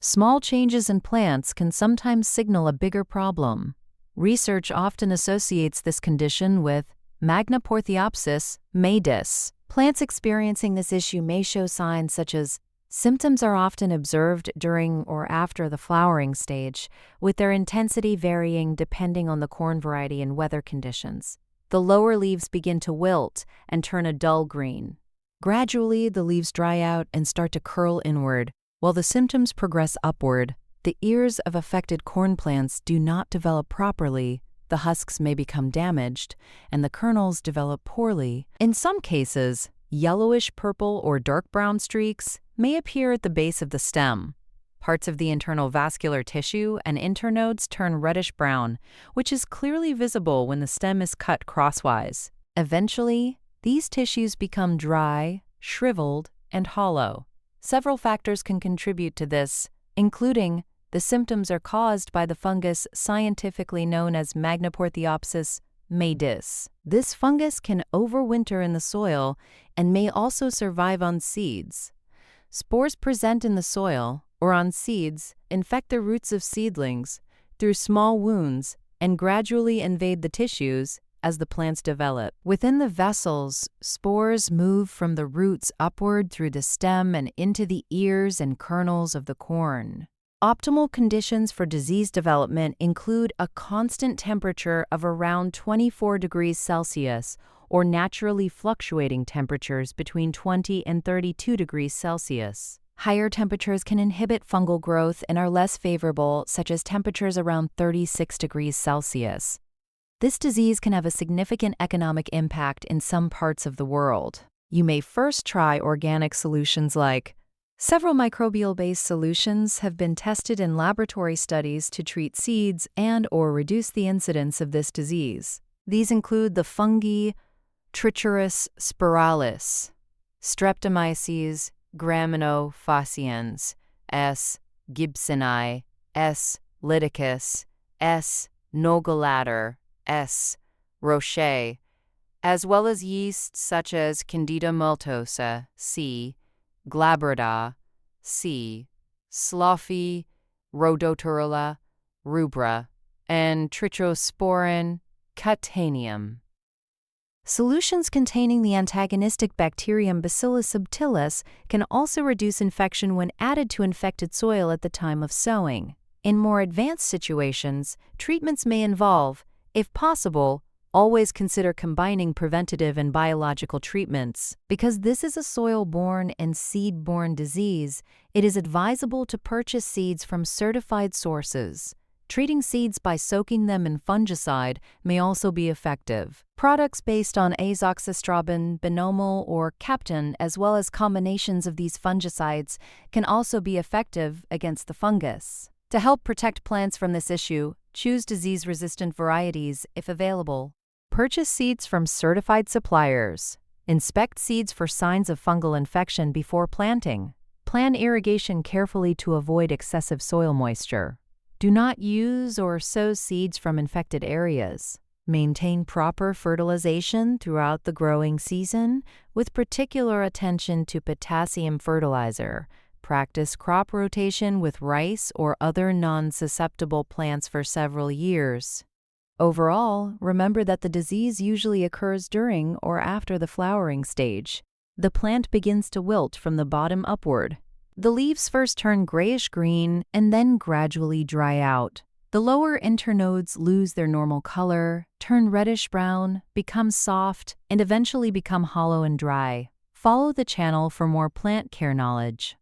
Small changes in plants can sometimes signal a bigger problem. Research often associates this condition with Magnaporthiopsis, maydis. Plants experiencing this issue may show signs such as symptoms are often observed during or after the flowering stage, with their intensity varying depending on the corn variety and weather conditions. The lower leaves begin to wilt and turn a dull green. Gradually, the leaves dry out and start to curl inward. While the symptoms progress upward, the ears of affected corn plants do not develop properly, the husks may become damaged, and the kernels develop poorly. In some cases, yellowish purple or dark brown streaks may appear at the base of the stem. Parts of the internal vascular tissue and internodes turn reddish-brown, which is clearly visible when the stem is cut crosswise. Eventually, these tissues become dry, shriveled, and hollow. Several factors can contribute to this, including the symptoms are caused by the fungus scientifically known as Magnaporthiopsis maydis. This fungus can overwinter in the soil and may also survive on seeds. Spores present in the soil or on seeds infect the roots of seedlings through small wounds and gradually invade the tissues as the plants develop. Within the vessels, spores move from the roots upward through the stem and into the ears and kernels of the corn. Optimal conditions for disease development include a constant temperature of around 24 degrees Celsius or naturally fluctuating temperatures between 20 and 32 degrees Celsius. Higher temperatures can inhibit fungal growth and are less favorable, such as temperatures around 36 degrees Celsius. This disease can have a significant economic impact in some parts of the world. You may first try organic solutions like several microbial-based solutions have been tested in laboratory studies to treat seeds and/or reduce the incidence of this disease. These include the fungi Trichuris spiralis, Streptomyces graminofasciens, S. gibsoni, S. liticus, S. nogulator, S. roche, as well as yeasts such as Candida multosa, C. glabrata, C. Sloughi, Rhodotorula, rubra, and Trichosporin cutaneum. Solutions containing the antagonistic bacterium Bacillus subtilis can also reduce infection when added to infected soil at the time of sowing. In more advanced situations, treatments may involve, if possible, always consider combining preventative and biological treatments. Because this is a soil-borne and seed-borne disease, it is advisable to purchase seeds from certified sources. Treating seeds by soaking them in fungicide may also be effective. Products based on azoxystrobin, binomial, or captan, as well as combinations of these fungicides, can also be effective against the fungus. To help protect plants from this issue, choose disease-resistant varieties if available. Purchase seeds from certified suppliers. Inspect seeds for signs of fungal infection before planting. Plan irrigation carefully to avoid excessive soil moisture. Do not use or sow seeds from infected areas. Maintain proper fertilization throughout the growing season, with particular attention to potassium fertilizer. Practice crop rotation with rice or other non-susceptible plants for several years. Overall, remember that the disease usually occurs during or after the flowering stage. The plant begins to wilt from the bottom upward. The leaves first turn grayish-green and then gradually dry out. The lower internodes lose their normal color, turn reddish-brown, become soft, and eventually become hollow and dry. Follow the channel for more plant care knowledge.